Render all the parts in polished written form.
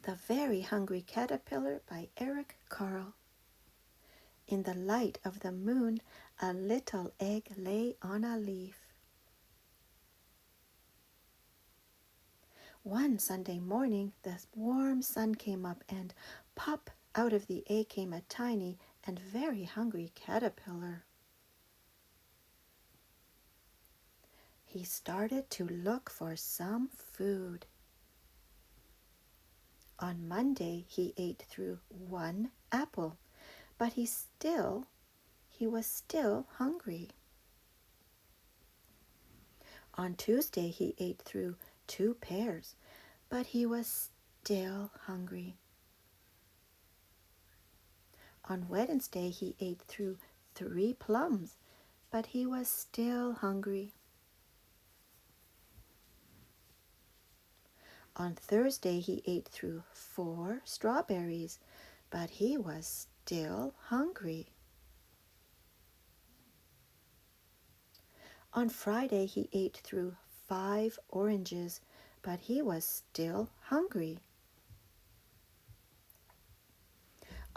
The Very Hungry Caterpillar by Eric Carle. In the light of the moon, a little egg lay on a leaf. One Sunday morning, the warm sun came up, and pop, out of the egg came a tiny and very hungry caterpillar. He started to look for some food. On Monday, he ate through one apple, but he was still hungry. On Tuesday, he ate through 2 pears, but he was still hungry. On Wednesday, he ate through 3 plums, but he was still hungry. On Thursday, he ate through 4 strawberries, but he was still hungry. On Friday, he ate through 5 oranges, but he was still hungry.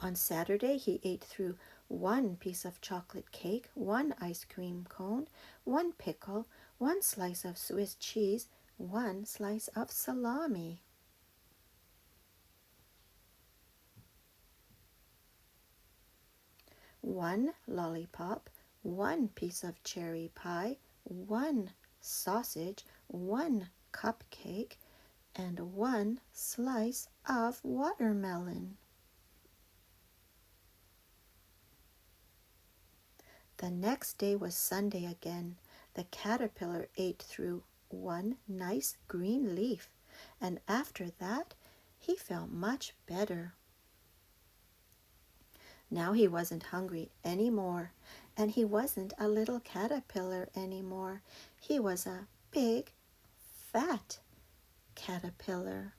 On Saturday, he ate through 1 piece of chocolate cake, 1 ice cream cone, 1 pickle, 1 slice of Swiss cheese, 1 slice of salami. One lollipop, 1 piece of cherry pie, 1 sausage, 1 cupcake, and 1 slice of watermelon. The next day was Sunday again. The caterpillar ate through 1 nice green leaf, and after that he felt much better. Now he wasn't hungry anymore, and he wasn't a little caterpillar anymore. He was a big, fat caterpillar.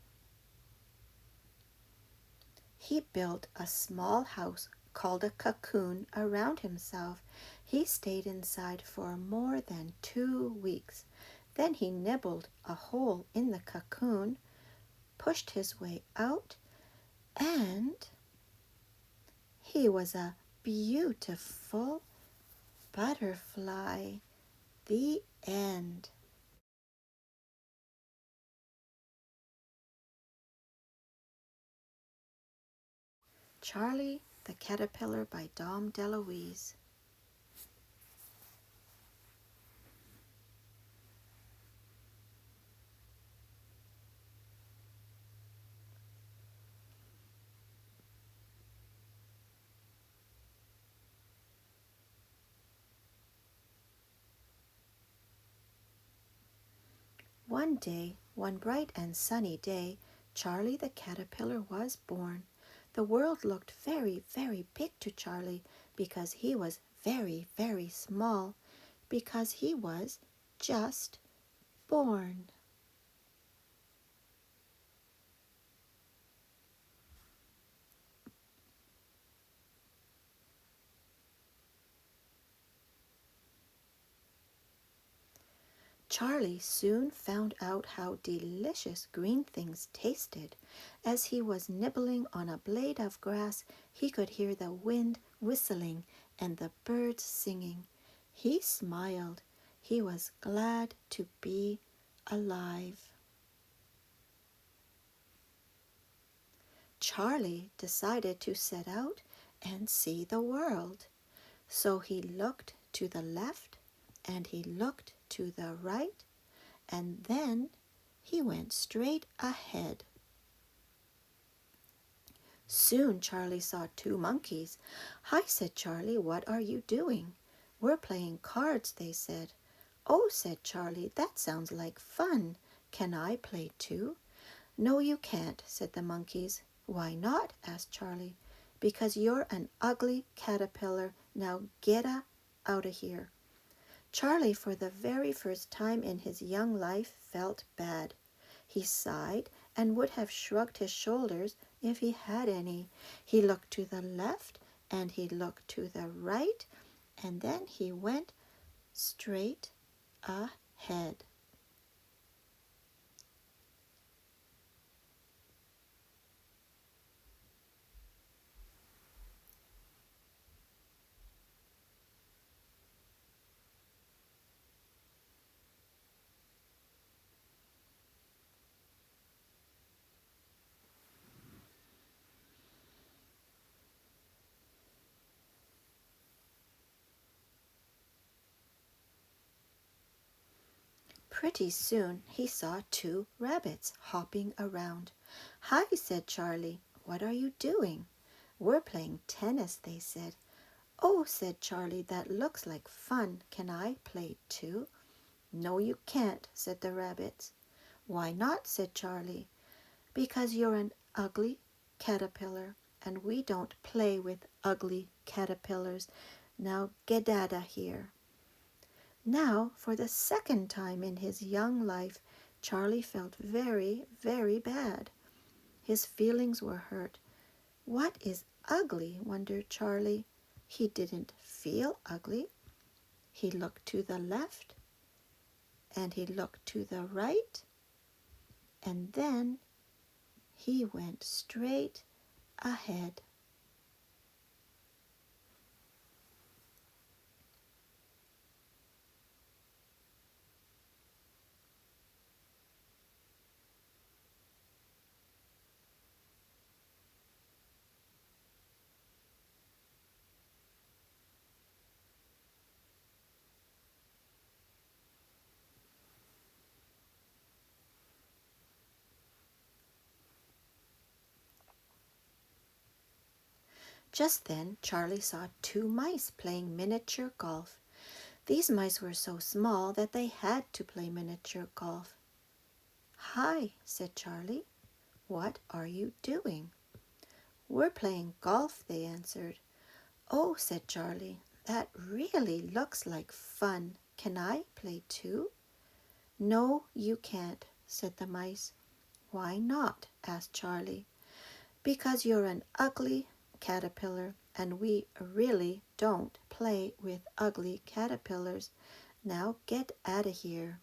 He built a small house called a cocoon around himself. He stayed inside for more than 2 weeks. Then he nibbled a hole in the cocoon, pushed his way out, and he was a beautiful butterfly. The end. Charlie the Caterpillar by Deluise. One day, one bright and sunny day, Charlie the Caterpillar was born. The world looked very, very big to Charlie because he was very, very small, because he was just born. Charlie soon found out how delicious green things tasted. As he was nibbling on a blade of grass, he could hear the wind whistling and the birds singing. He smiled. He was glad to be alive. Charlie decided to set out and see the world. So he looked to the left and he looked to the right, and then he went straight ahead. Soon Charlie saw 2 monkeys. "Hi," said Charlie, "what are you doing?" "We're playing cards," they said. "Oh," said Charlie, "that sounds like fun. Can I play too?" "No, you can't," said the monkeys. "Why not?" asked Charlie. "Because you're an ugly caterpillar. Now get out of here." Charlie, for the very first time in his young life, felt bad. He sighed and would have shrugged his shoulders if he had any. He looked to the left and he looked to the right, and then he went straight ahead. Pretty soon he saw two rabbits hopping around. "Hi," said Charlie. "What are you doing?" "We're playing tennis," they said. "Oh," said Charlie, "that looks like fun. Can I play too?" "No, you can't," said the rabbits. "Why not?" said Charlie. "Because you're an ugly caterpillar, and we don't play with ugly caterpillars. Now get out of here." Now, for the second time in his young life, Charlie felt very, very bad. His feelings were hurt. What is ugly? Wondered Charlie. He didn't feel ugly. He looked to the left, and he looked to the right, and then he went straight ahead. Just then Charlie saw two mice playing miniature golf. These mice were so small that they had to play miniature golf. "Hi," said Charlie. "What are you doing?" "We're playing golf," they answered. "Oh," said Charlie, "that really looks like fun. Can I play too?" "No, you can't," said the mice. "Why not?" asked Charlie. "Because you're an ugly caterpillar, and we really don't play with ugly caterpillars. Now get out of here."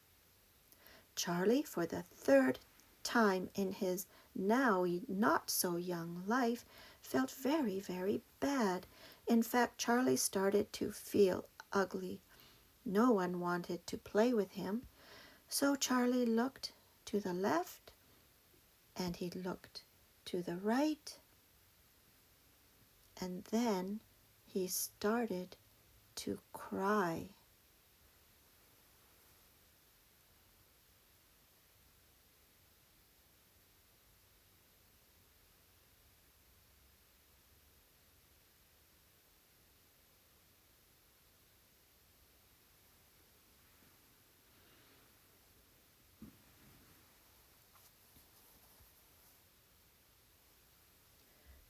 Charlie, for the third time in his now not so young life, felt very, very bad. In fact, Charlie started to feel ugly. No one wanted to play with him. So Charlie looked to the left, and he looked to the right, and then he started to cry.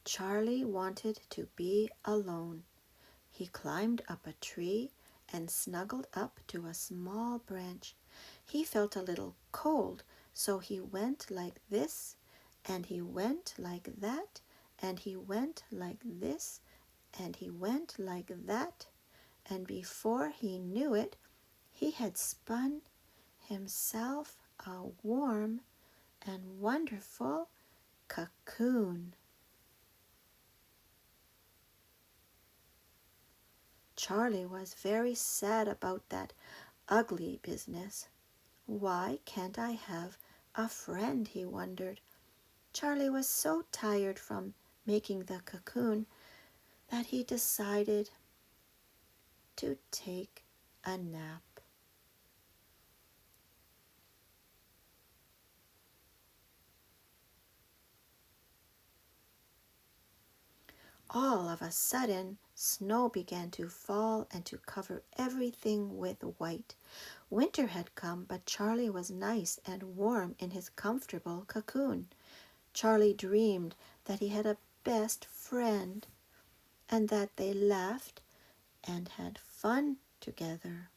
Charlie wanted to be alone. He climbed up a tree and snuggled up to a small branch. He felt a little cold, so he went like this, and he went like that, and he went like this, and he went like that, and before he knew it, he had spun himself a warm and wonderful cocoon. Charlie was very sad about that ugly business. "Why can't I have a friend?" he wondered. Charlie was so tired from making the cocoon that he decided to take a nap. All of a sudden, snow began to fall and to cover everything with white. Winter had come, but Charlie was nice and warm in his comfortable cocoon. Charlie dreamed that he had a best friend and that they laughed and had fun together.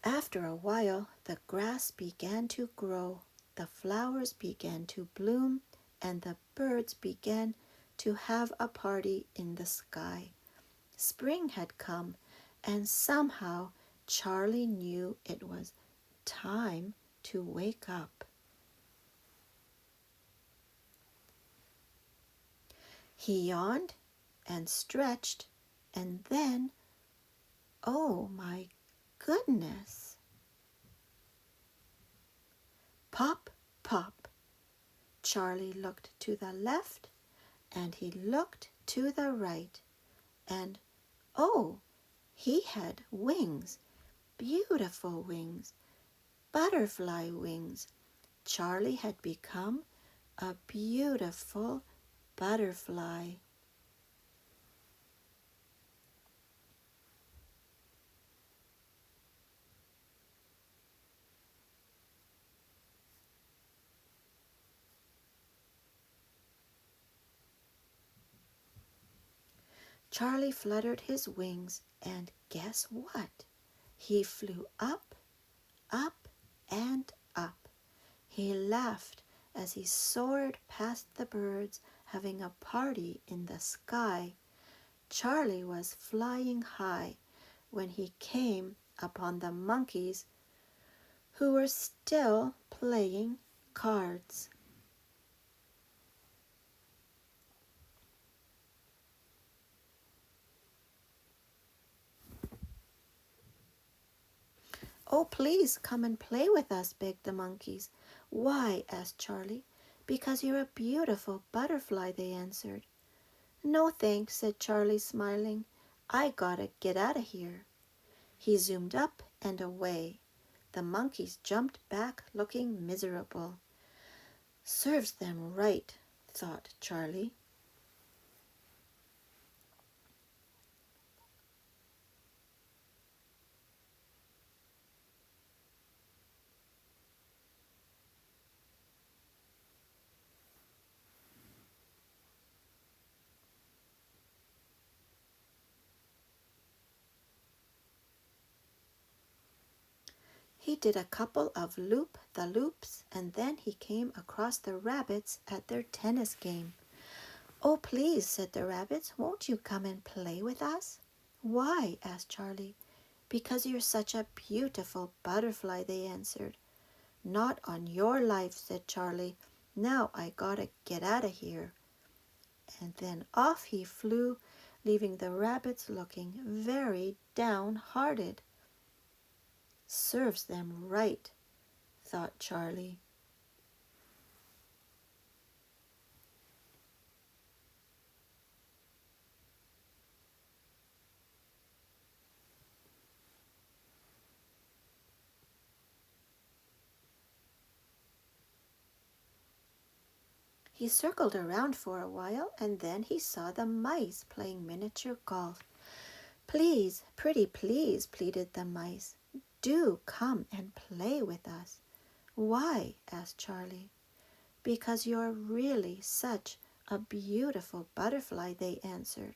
After a while, the grass began to grow, the flowers began to bloom, and the birds began to have a party in the sky. Spring had come, and somehow Charlie knew it was time to wake up. He yawned and stretched, and then, oh my goodness! Pop, pop! Charlie looked to the left and he looked to the right, and oh, he had wings, beautiful wings, butterfly wings. Charlie had become a beautiful butterfly. Charlie fluttered his wings, and guess what? He flew up, up, and up. He laughed as he soared past the birds, having a party in the sky. Charlie was flying high when he came upon the monkeys, who were still playing cards. "Oh, please come and play with us," begged the monkeys. "Why?" asked Charlie. "Because you're a beautiful butterfly," they answered. "No thanks," said Charlie, smiling. "I gotta get out of here." He zoomed up and away. The monkeys jumped back, looking miserable. "Serves them right," thought Charlie. He did a couple of loop-the-loops, and then he came across the rabbits at their tennis game. "Oh, please," said the rabbits, "won't you come and play with us?" "Why?" asked Charlie. "Because you're such a beautiful butterfly," they answered. "Not on your life," said Charlie. "Now I gotta get out of here." And then off he flew, leaving the rabbits looking very downhearted. "Serves them right," thought Charlie. He circled around for a while, and then he saw the mice playing miniature golf. "Please, pretty please," pleaded the mice. "Do come and play with us." "Why?" asked Charlie. "Because you're really such a beautiful butterfly," they answered.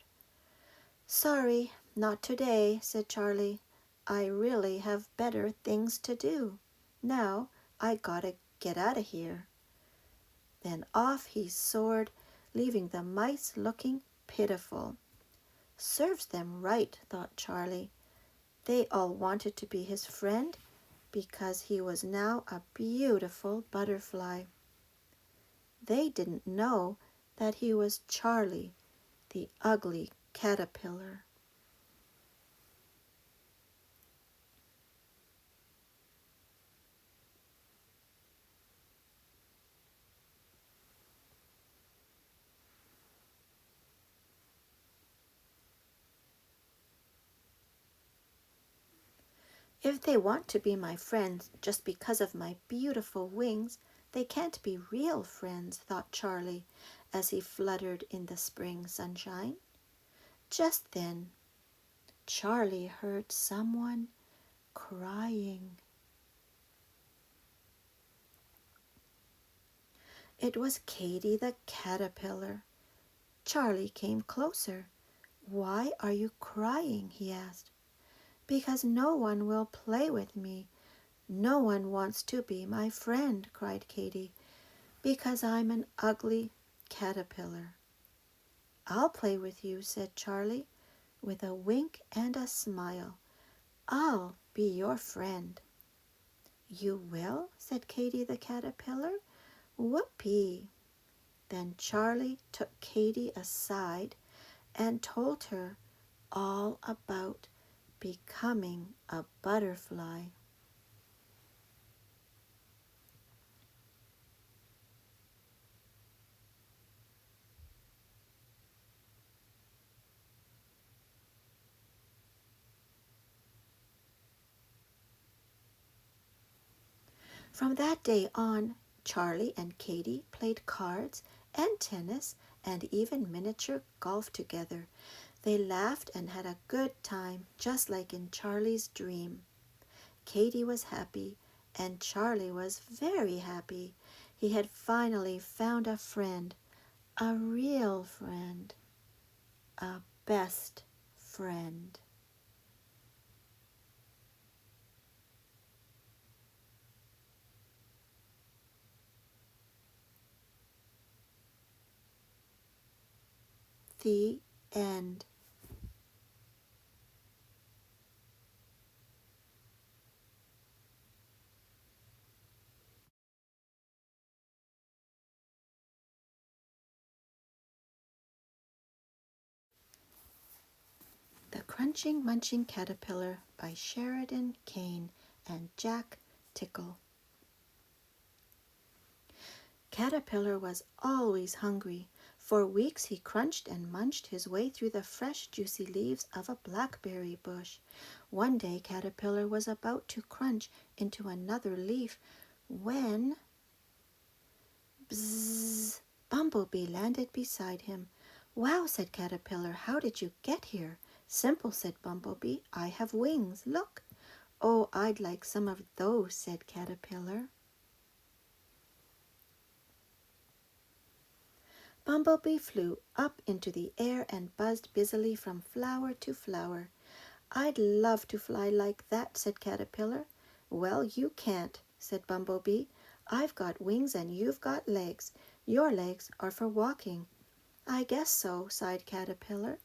"Sorry, not today," said Charlie. "I really have better things to do. Now I gotta get out of here." Then off he soared, leaving the mice looking pitiful. "Serves them right," thought Charlie. They all wanted to be his friend because he was now a beautiful butterfly. They didn't know that he was Charlie, the ugly caterpillar. "If they want to be my friends just because of my beautiful wings, they can't be real friends," thought Charlie as he fluttered in the spring sunshine. Just then, Charlie heard someone crying. It was Katy the caterpillar. Charlie came closer. "Why are you crying?" he asked. "Because no one will play with me. No one wants to be my friend," cried Katy. "Because I'm an ugly caterpillar." "I'll play with you," said Charlie, with a wink and a smile. "I'll be your friend." "You will?" said Katy the caterpillar. "Whoopee!" Then Charlie took Katy aside and told her all about becoming a butterfly. From that day on, Charlie and Katy played cards and tennis and even miniature golf together. They laughed and had a good time, just like in Charlie's dream. Katy was happy, and Charlie was very happy. He had finally found a friend, a real friend, a best friend. The end. The Crunching Munching Caterpillar by Sheridan, Cain, and Jack Tickle. Caterpillar was always hungry. For weeks he crunched and munched his way through the fresh, juicy leaves of a blackberry bush. One day Caterpillar was about to crunch into another leaf when, bzzz, Bumblebee landed beside him. "Wow," said Caterpillar, "how did you get here?" "Simple," said Bumblebee. "I have wings. Look." "Oh, I'd like some of those," said Caterpillar. Bumblebee flew up into the air and buzzed busily from flower to flower. "I'd love to fly like that," said Caterpillar. "Well, you can't," said Bumblebee. "I've got wings and you've got legs. Your legs are for walking." "I guess so," sighed Caterpillar.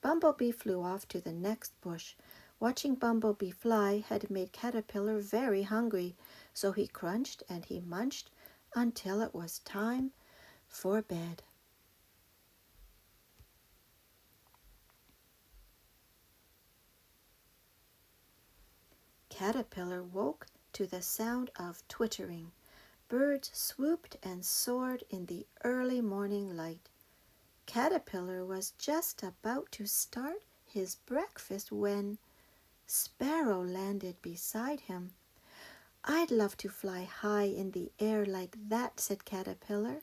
Bumblebee flew off to the next bush. Watching Bumblebee fly had made Caterpillar very hungry, so he crunched and he munched until it was time for bed. Caterpillar woke to the sound of twittering. Birds swooped and soared in the early morning light. Caterpillar was just about to start his breakfast when Sparrow landed beside him. "I'd love to fly high in the air like that," said Caterpillar.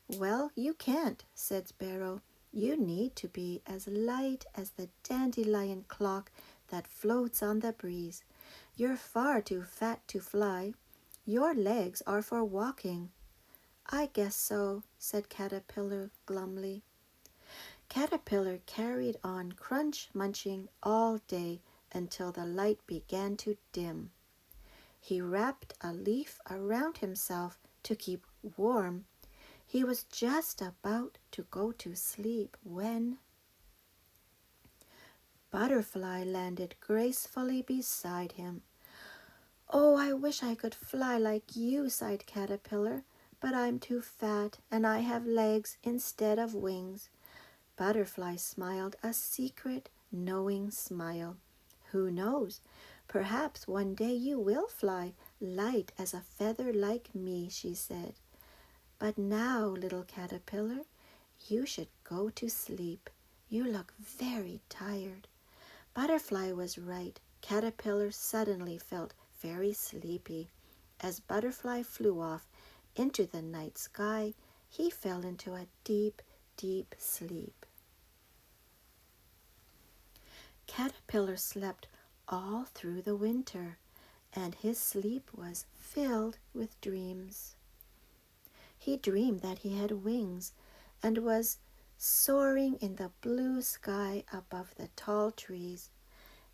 "Well, you can't," said Sparrow. "You need to be as light as the dandelion clock that floats on the breeze. You're far too fat to fly. Your legs are for walking." "I guess so," said Caterpillar glumly. Caterpillar carried on munching all day until the light began to dim. He wrapped a leaf around himself to keep warm. He was just about to go to sleep when Butterfly landed gracefully beside him. "Oh, I wish I could fly like you," sighed Caterpillar, "but I'm too fat and I have legs instead of wings." Butterfly smiled a secret, knowing smile. "Who knows? Perhaps one day you will fly light as a feather like me," she said. "But now, little Caterpillar, you should go to sleep. You look very tired." Butterfly was right. Caterpillar suddenly felt very sleepy. As Butterfly flew off into the night sky, he fell into a deep, deep sleep. Caterpillar slept all through the winter, and his sleep was filled with dreams. He dreamed that he had wings and was soaring in the blue sky above the tall trees.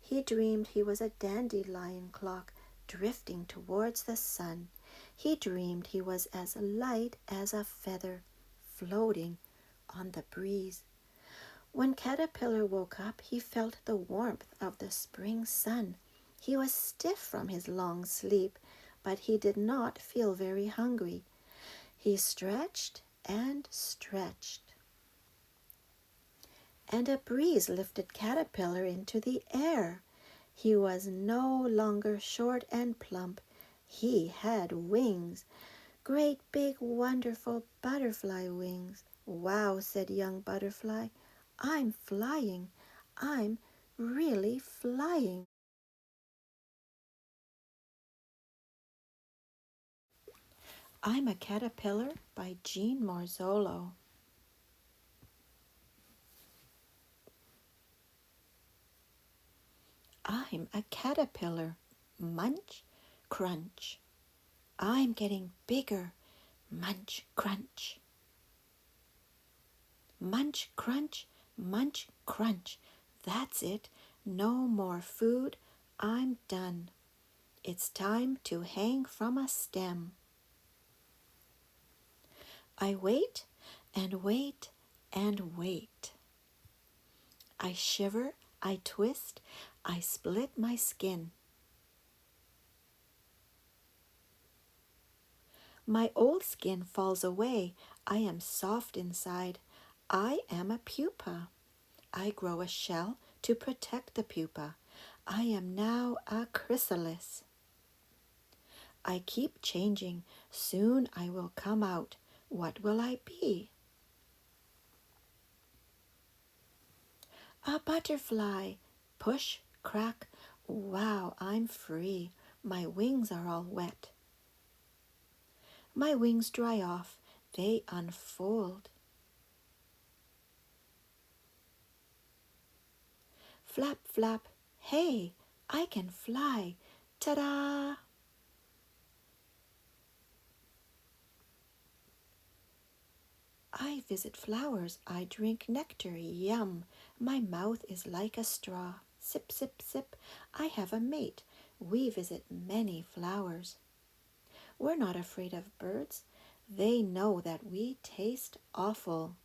He dreamed he was a dandelion clock drifting towards the sun. He dreamed he was as light as a feather floating on the breeze. When Caterpillar woke up, he felt the warmth of the spring sun. He was stiff from his long sleep, but he did not feel very hungry. He stretched and stretched, and a breeze lifted Caterpillar into the air. He was no longer short and plump. He had wings, great big wonderful butterfly wings. "Wow," said young Butterfly, "I'm flying. I'm really flying." I'm a Caterpillar by Jean Marzollo. I'm a caterpillar. Munch, crunch. I'm getting bigger. Munch, crunch. Munch, crunch, munch, crunch. That's it. No more food. I'm done. It's time to hang from a stem. I wait and wait and wait. I shiver, I twist, I split my skin. My old skin falls away. I am soft inside. I am a pupa. I grow a shell to protect the pupa. I am now a chrysalis. I keep changing. Soon I will come out. What will I be? A butterfly. Push, crack. Wow, I'm free. My wings are all wet. My wings dry off. They unfold. Flap, flap. Hey, I can fly. Ta-da! I visit flowers. I drink nectar. Yum! My mouth is like a straw. Sip, sip, sip. I have a mate. We visit many flowers. We're not afraid of birds. They know that we taste awful.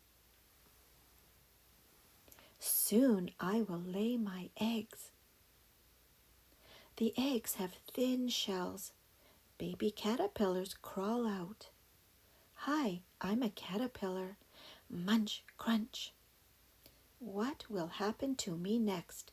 Soon I will lay my eggs. The eggs have thin shells. Baby caterpillars crawl out. Hi, I'm a caterpillar. Munch, crunch. What will happen to me next?